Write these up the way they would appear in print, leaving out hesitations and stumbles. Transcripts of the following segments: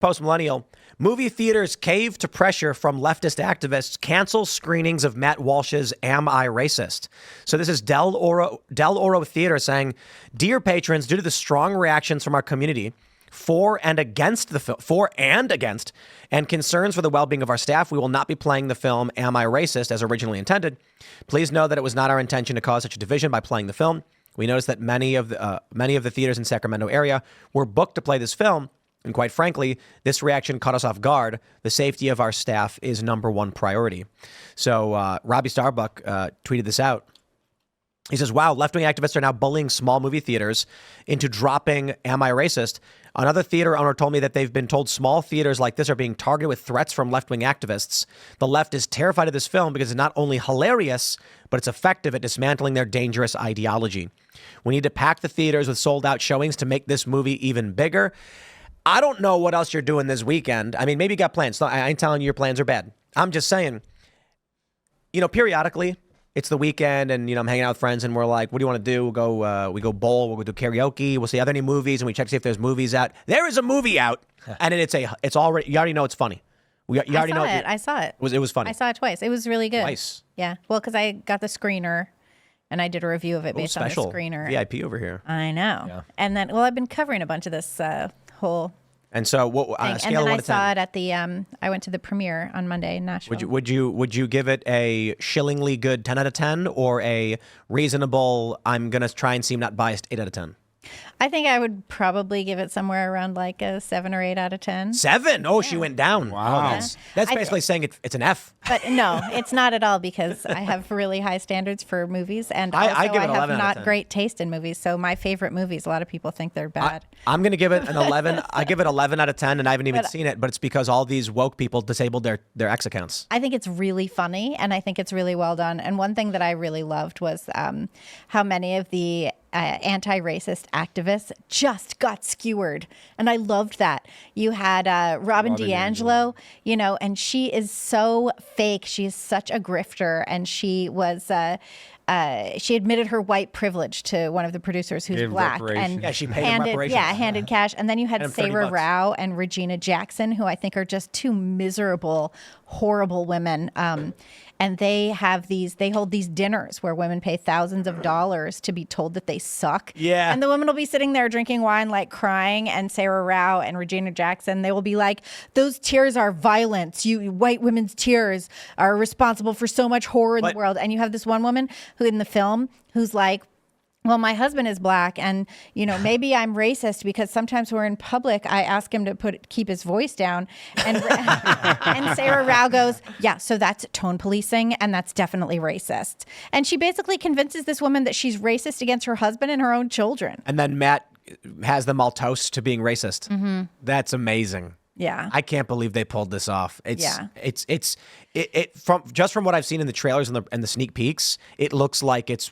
Post-millennial, movie theaters cave to pressure from leftist activists, cancel screenings of Matt Walsh's Am I Racist? So this is Del Oro Theater saying, dear patrons, due to the strong reactions from our community for and against, and concerns for the well-being of our staff, we will not be playing the film Am I Racist as originally intended. Please know that it was not our intention to cause such a division by playing the film. We noticed that many of the theaters in Sacramento area were booked to play this film. And quite frankly, this reaction caught us off guard. The safety of our staff is number one priority. So Robbie Starbuck tweeted this out. He says, wow, left-wing activists are now bullying small movie theaters into dropping Am I Racist? Another theater owner told me that they've been told small theaters like this are being targeted with threats from left-wing activists. The left is terrified of this film because it's not only hilarious, but it's effective at dismantling their dangerous ideology. We need to pack the theaters with sold-out showings to make this movie even bigger. I don't know what else you're doing this weekend. I mean, maybe you got plans. So I ain't telling you your plans are bad. I'm just saying, periodically, it's the weekend and, I'm hanging out with friends and we're like, what do you want to do? We go bowl, we'll go do karaoke, we'll see are there any movies, and we check to see if there's movies out. There is a movie out, and it's already, you already know it's funny. I saw it. It was funny. I saw it twice. It was really good. Twice? Yeah. Well, because I got the screener and I did a review of it based on the screener. VIP over here. I know. Yeah. And then, I've been covering a bunch of this whole And so, what on a scale and then of 1 I to 10? saw it at the. I went to the premiere on Monday in Nashville. Would you give it a shillingly good 10 out of 10 or a reasonable, I'm gonna try and seem not biased, 8 out of 10? I think I would probably give it somewhere around like a 7 or 8 out of 10. 7? Oh, yeah. She went down. Wow. Oh, that's basically saying it's an F. But no, it's not at all, because I have really high standards for movies, and also I give it 11 have out of not 10. Great taste in movies. So my favorite movies, a lot of people think they're bad. I'm going to give it an 11. I give it 11 out of 10, and I haven't even seen it, but it's because all these woke people disabled their X accounts. I think it's really funny, and I think it's really well done. And one thing that I really loved was how many of the anti-racist activists just got skewered, and I loved that. You had Robin DiAngelo, and she is so fake. She is such a grifter, and she was she admitted her white privilege to one of the producers who's black, and she paid him reparations. Handed cash. And then you had Sarah Rao and Regina Jackson, who I think are just two miserable, horrible women. And they hold these dinners where women pay thousands of dollars to be told that they suck. Yeah. And the women will be sitting there drinking wine, like crying. And Sarah Rao and Regina Jackson, they will be like, those tears are violence. You white women's tears are responsible for so much horror in the world. And you have this one woman who in the film who's like, well, my husband is black, and maybe I'm racist because sometimes we're in public, I ask him to keep his voice down, and and Sarah Rao goes, yeah, so that's tone policing, and that's definitely racist. And she basically convinces this woman that she's racist against her husband and her own children. And then Matt has them all toast to being racist. Mm-hmm. That's amazing. Yeah, I can't believe they pulled this off. From what I've seen in the trailers and the sneak peeks, it looks like it's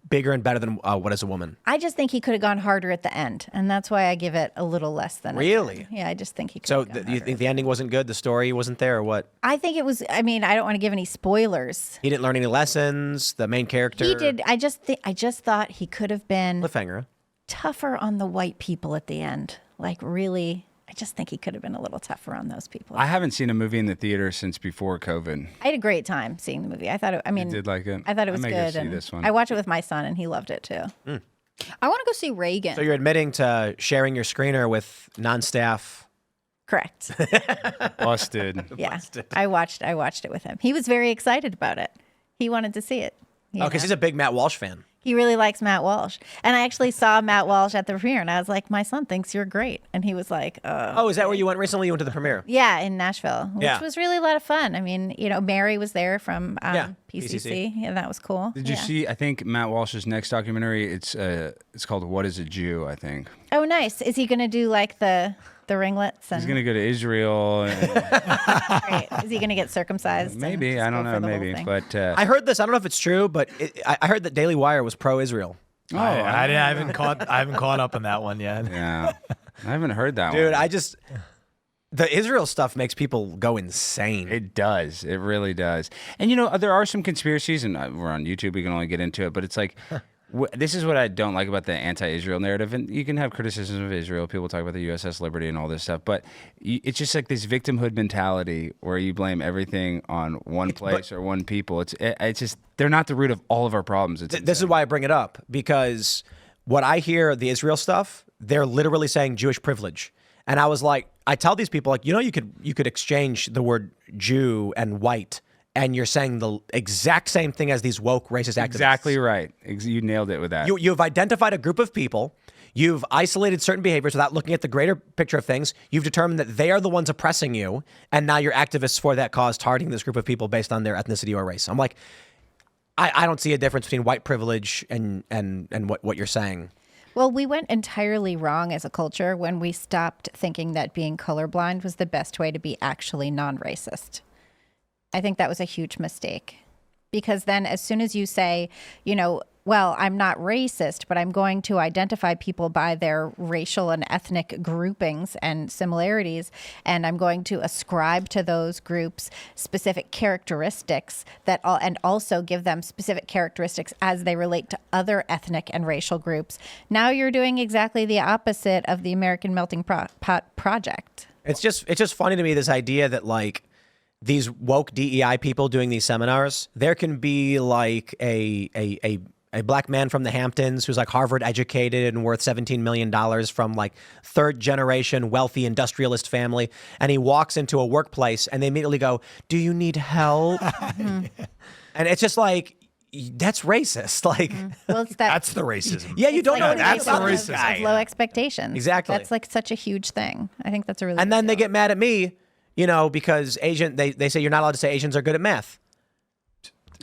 bigger and better than What Is a Woman. I just think he could have gone harder at the end, and that's why I give it a little less than really. Yeah, I just think he could. So you think the ending wasn't good? The story wasn't there, or what? I think it was. I mean, I don't want to give any spoilers. He didn't learn any lessons. The main character. He did. I just thought he could have been cliffhanger tougher on the white people at the end. Like really. I just think he could have been a little tougher on those people. I haven't seen a movie in the theater since before COVID. I had a great time seeing the movie. I thought I did like it. I thought it was I may good. go see this one. I watched it with my son, and he loved it too. I want to go see Reagan. So you're admitting to sharing your screener with non-staff? Correct. Busted. Yeah, Busted. I watched it with him. He was very excited about it. He wanted to see it. Because he's a big Matt Walsh fan. He really likes Matt Walsh. And I actually saw Matt Walsh at the premiere, and I was like, my son thinks you're great. And he was like, oh, is that where you went recently? You went to the premiere? Yeah, in Nashville, which was really a lot of fun. I mean, Mary was there from PCC, and that was cool. Did you see, I think Matt Walsh's next documentary, it's called What is a Jew, I think. Oh, nice. Is he going to do like the ringlets? And... He's going to go to Israel. Great. Is he going to get circumcised? Maybe. I don't know. Maybe. But I heard this. I don't know if it's true, but I heard that Daily Wire was pro-Israel. Oh, I haven't caught up on that one yet. Yeah. I haven't heard that one. Dude, the Israel stuff makes people go insane. It does. It really does. And, there are some conspiracies, and we're on YouTube. We can only get into it. But it's like... This is what I don't like about the anti-Israel narrative, and you can have criticisms of Israel. People talk about the USS Liberty and all this stuff, but it's just like this victimhood mentality where you blame everything on one place or one people. It's just they're not the root of all of our problems. This is why I bring it up, because what I hear the Israel stuff, they're literally saying Jewish privilege, and I was like, I tell these people, like, you could exchange the word Jew and white. And you're saying the exact same thing as these woke racist activists. Exactly right. You nailed it with that. You've identified a group of people. You've isolated certain behaviors without looking at the greater picture of things. You've determined that they are the ones oppressing you. And now you're activists for that cause, targeting this group of people based on their ethnicity or race. I'm like, I don't see a difference between white privilege and what you're saying. Well, we went entirely wrong as a culture when we stopped thinking that being colorblind was the best way to be actually non-racist. I think that was a huge mistake, because then as soon as you say, well, I'm not racist, but I'm going to identify people by their racial and ethnic groupings and similarities, and I'm going to ascribe to those groups specific characteristics and also give them specific characteristics as they relate to other ethnic and racial groups. Now you're doing exactly the opposite of the American Melting Pot Project. It's just funny to me, this idea that, like, these woke DEI people doing these seminars, there can be like a black man from the Hamptons who's like Harvard educated and worth $17 million from like third generation wealthy industrialist family. And he walks into a workplace and they immediately go, "Do you need help?" And it's just like, that's racist. Like, well, that's the racism. Yeah, you don't know anything that's the about this racism. guy. Of low expectations. Exactly. That's like such a huge thing. I think that's a really And big then they deal. get mad at me, because they say you're not allowed to say Asians are good at math.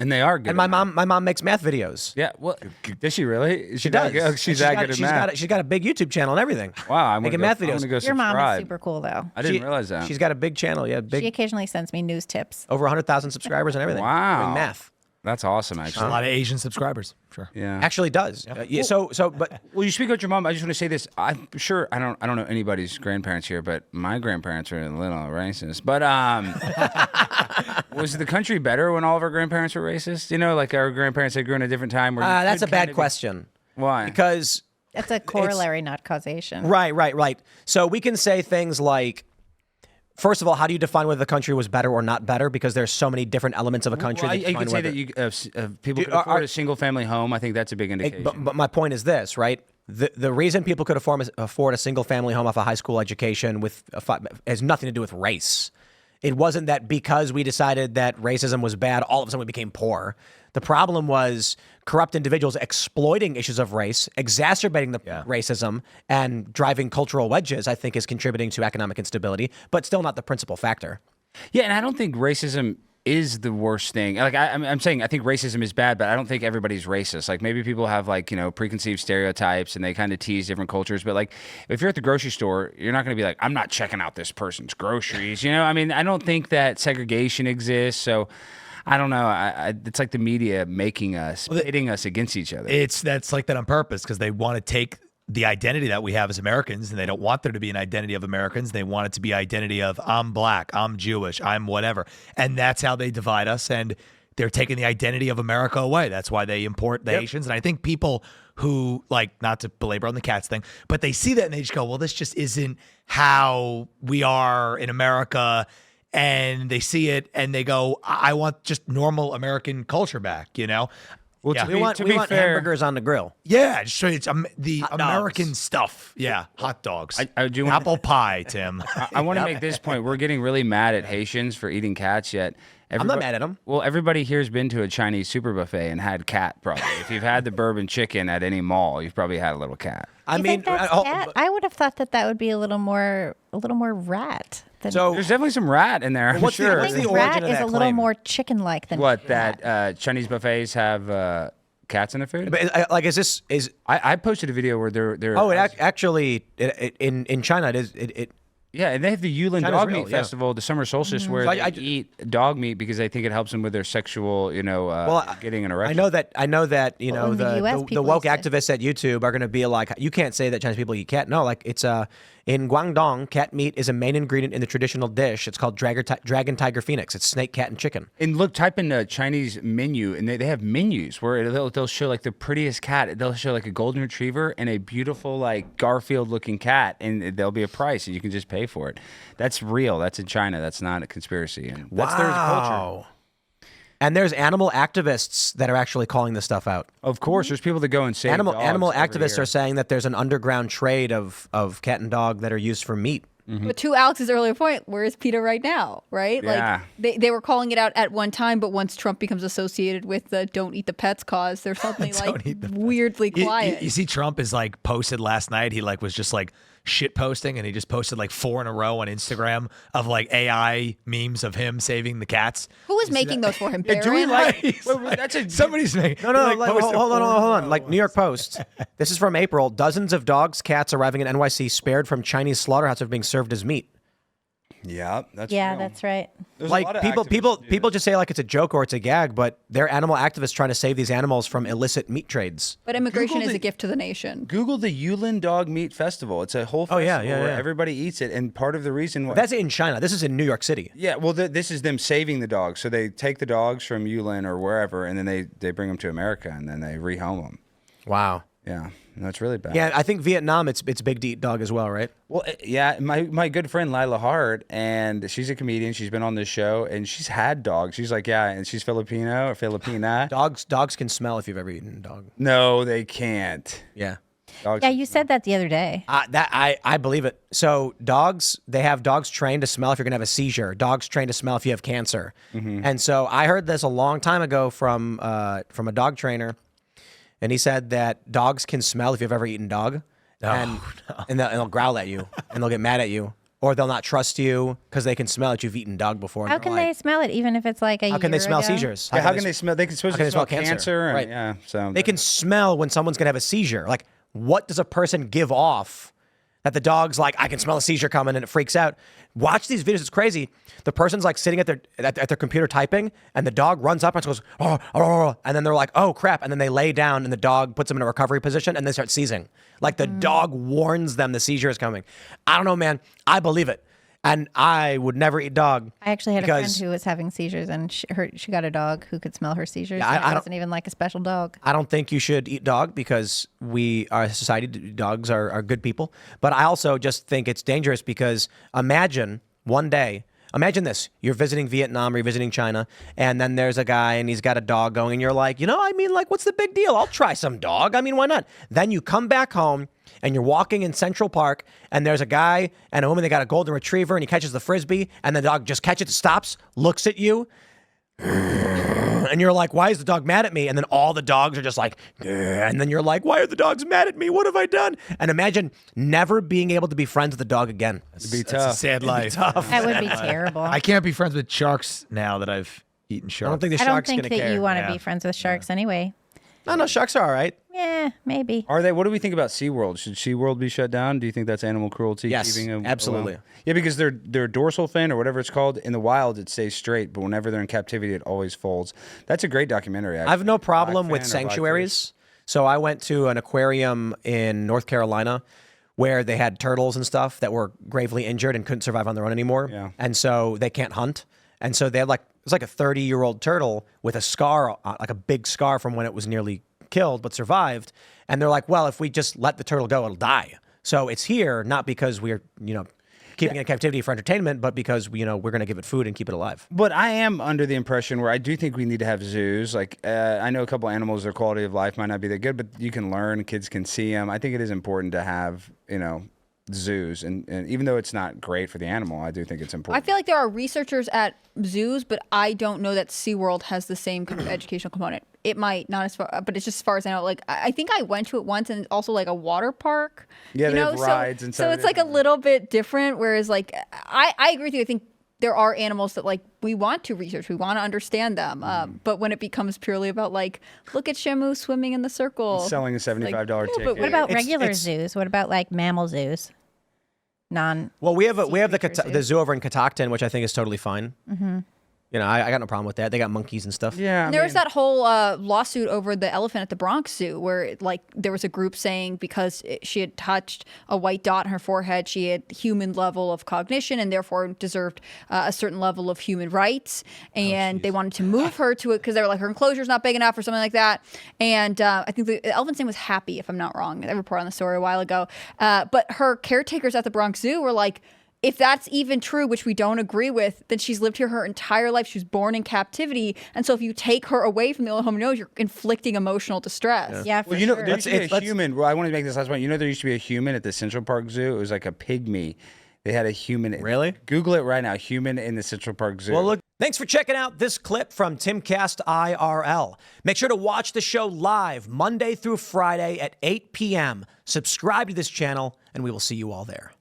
And they are good. And my mom makes math videos. Yeah, well, does she really? Is She that does. good? She's that good at math. She's got a big YouTube channel and everything. Wow, I'm making gonna math go, videos. I'm gonna go Your subscribe. mom is super cool, though. I didn't realize that. She's got a big channel. Yeah, She occasionally sends me news tips. over 100,000 subscribers and everything. Wow. Doing math. That's awesome, A actually. lot of Asian subscribers. Sure. Yeah. Actually does. But Well, you speak about your mom. I just want to say this. I'm sure I don't know anybody's grandparents here, but my grandparents are a little racist. But was the country better when all of our grandparents were racist? Like our grandparents had grew in a different time. Where that's a bad question. Why? Because That's a corollary, not causation. right. So we can say things like, first of all, how do you define whether the country was better or not better? Because there's so many different elements of a country. Well, that you could say define that people could afford a single family home. I think that's a big indication. But my point is this, right? The reason people could afford a single family home off a high school education has nothing to do with race. It wasn't that because we decided that racism was bad, all of a sudden we became poor. The problem was corrupt individuals exploiting issues of race, exacerbating the racism, and driving cultural wedges, I think, is contributing to economic instability, but still not the principal factor. Yeah, and I don't think racism is the worst thing. Like I'm saying, I think racism is bad, but I don't think everybody's racist. Like maybe people have preconceived stereotypes and they kind of tease different cultures. But like if you're at the grocery store, you're not going to be like, I'm not checking out this person's groceries. I mean, I don't think that segregation exists. So I don't know. It's like the media making us, pitting us against each other. That's like that on purpose because they want to take the identity that we have as Americans, and they don't want there to be an identity of Americans. They want it to be identity of I'm black, I'm Jewish, I'm whatever. And that's how they divide us. And they're taking the identity of America away. That's why they import the Haitians. And I think people who, like, not to belabor on the cats thing, but they see that and they just go, well, this just isn't how we are in America. And they see it and they go, I want just normal American culture back, Well, We want hamburgers on the grill. Yeah, just show you the Hot American dogs. stuff. Yeah, hot dogs. I do want Apple pie, Tim. I want to make this point. We're getting really mad at Haitians for eating cats, yet I'm not mad at them. Well, everybody here's been to a Chinese super buffet and had cat, probably. If you've had the bourbon chicken at any mall, you've probably had a little cat. I would have thought that would be a little more rat. So There's definitely some rat in there, I'm sure. I think the rat origin of is that a little claim? more chicken-like than What, cat. that Chinese buffets have cats in the food? But like, I posted a video where they're actually in China it Yeah, and they have the Yulin China's Dog real, Meat yeah. Festival, the summer solstice, where So they eat dog meat because they think it helps them with their sexual, getting an erection. I know that Well, in the US, the people woke used to- activists at YouTube are going to be like, you can't say that Chinese people eat cat. No, like it's in Guangdong, cat meat is a main ingredient in the traditional dish. It's called dragon tiger phoenix. It's snake, cat, and chicken. And look, type in a Chinese menu, and they have menus where they'll show like the prettiest cat. They'll show like a golden retriever and a beautiful like Garfield-looking cat, and there'll be a price, and you can just pay for it. That's real. That's in China. That's not a conspiracy. And that's their culture. And there's animal activists that are actually calling this stuff out. Of course, there's people that go and save Animal dogs every activists year. are saying that there's an underground trade of cat and dog that are used for meat. But to Alex's earlier point, where is PETA right now, right? Yeah. Like they were calling it out at one time, but once Trump becomes associated with the "Don't Eat the Pets" cause, they're suddenly like weirdly quiet. You see, Trump is like posted last night. He like was just like shit posting, and he just posted like 4 in a row on Instagram of like AI memes of him saving the cats. Who is making those for him? Yeah, do we Barron? like? He's Wait, like- that's a somebody's making. No, he, like, posted hold 4 in a on. row. Like New York Post. This is from April. Dozens of dogs, cats arriving in NYC spared from Chinese slaughterhouse are being served as meat. Yeah, that's Yeah, real. that's right. There's a lot Like of people activists do just say like it's a joke or it's a gag, but they're animal activists trying to save these animals from illicit meat trades. But immigration Google is the- a gift to the nation. Google the Yulin Dog Meat Festival. It's a whole festival yeah, where yeah. everybody eats it, and part of the reason why That's in China. This is in New York City. yeah, well, this is them saving the dogs. So they take the dogs from Yulin or wherever, and then they bring them to America, and then they rehome them. Wow. Yeah, that's really bad. Yeah, I think Vietnam it's big to eat dog as well, right? Well, yeah, my good friend Lila Hart, and she's a comedian. She's been on this show, and she's had dogs. She's like, yeah, and she's Filipino or Filipina. Dogs can smell if you've ever eaten dog. No, they can't. Yeah. Dogs Yeah, you said that the other day. I believe it. So they have dogs trained to smell if you're gonna have a seizure. Dogs trained to smell if you have cancer. And so I heard this a long time ago from a dog trainer, and he said that dogs can smell if you've ever eaten dog, and they'll growl at you and they'll get mad at you, or they'll not trust you because they can smell that you've eaten dog before. How can they smell it even if it's like a How can they year smell ago? seizures? Yeah, how can they smell? They can supposed how can to they smell smell cancer? cancer. And, Right. Yeah, so They can smell when someone's gonna have a seizure. Like, what does a person give off that the dog's like, I can smell a seizure coming, and it freaks out? Watch these videos; it's crazy. The person's like sitting at their computer typing, and the dog runs up and goes, oh, and then they're like, oh crap, and then they lay down, and the dog puts them in a recovery position, and they start seizing. Like the dog warns them the seizure is coming. I don't know, man. I believe it. And I would never eat dog. I actually had a friend because who was having seizures, and she got a dog who could smell her seizures. Yeah, and I it don't- wasn't even like a special dog. I don't think you should eat dog because our society, dogs are good people. But I also just think it's dangerous because imagine this, you're visiting Vietnam or you're visiting China, and then there's a guy and he's got a dog going, and you're like, what's the big deal? I'll try some dog. I mean, why not? Then you come back home and you're walking in Central Park, and there's a guy and a woman, they got a golden retriever, and he catches the Frisbee, and the dog just catches it, stops, looks at you, and you're like, why is the dog mad at me? And then all the dogs are just like, "Grr," and then you're like, why are the dogs mad at me? What have I done? And imagine never being able to be friends with a dog again. It'd be It's a tough. sad life. That would be terrible. I can't be friends with sharks now that I've eaten I sharks. don't think the I don't shark's think going that to care. you want to Yeah. be friends with sharks anyway. No, sharks are all right. Yeah, maybe. Are they? What do we think about SeaWorld? Should SeaWorld be shut down? Do you think that's animal cruelty? Yes, keeping absolutely. Yeah, because their dorsal fin or whatever it's called in the wild, it stays straight, but whenever they're in captivity, it always folds. That's a great documentary. Actually. I have no problem Blackfin with or sanctuaries. So I went to an aquarium in North Carolina where they had turtles and stuff that were gravely injured and couldn't survive on their own anymore. Yeah. And so they can't hunt. And so they had it was like a 30-year-old turtle with a scar, like a big scar from when it was nearly killed, but survived. And they're like, well, if we just let the turtle go, it'll die. So it's here, not because we're, keeping it in captivity for entertainment, but because, we're going to give it food and keep it alive. But I am under the impression where I do think we need to have zoos. Like, I know a couple animals, their quality of life might not be that good, but you can learn, kids can see them. I think it is important to have, zoos. And even though it's not great for the animal, I do think it's I important. feel like there are researchers at zoos, but I don't know that SeaWorld has the same kind of educational component. It might not as far, but it's just as far as I know. Like, I think I went to it once, and it's also like a water park. Yeah, they have rides and so stuff. it's like a little bit different. Whereas, like, I agree with you. I think there are animals that like we want to research, we want to understand them. But when it becomes purely about like, look at Shamu swimming in the circle, Selling a $75 yeah, ticket. but What about It's- regular it's- zoos? What about like mammal zoos? non. Well, we have the zoo over in Catoctin, which I think is totally fine. Mm-hmm. You know, I got no problem with that. They got monkeys and stuff. Yeah. There was that whole lawsuit over the elephant at the Bronx Zoo where like there was a group saying because she had touched a white dot on her forehead, she had human level of cognition and therefore deserved a certain level of human rights. And they wanted to move her to it because they were like, her enclosure's not big enough or something like that. And I think the elephant's name was Happy, if I'm not wrong. I reported on the story a while ago. But her caretakers at the Bronx Zoo were like, if that's even true, which we don't agree with, then she's lived here her entire life. She was born in captivity. And so if you take her away from the only home knows, you're inflicting emotional distress. Yeah, for Well, you know, sure. there used to be a human. Well, I want to make this last point. You know, there used to be a human at the Central Park Zoo. It was like a pygmy. They had a human. Really? Google it right now. Human in the Central Park Zoo. Well, look, thanks for checking out this clip from Timcast IRL. Make sure to watch the show live Monday through Friday at 8 p.m. Subscribe to this channel, and we will see you all there.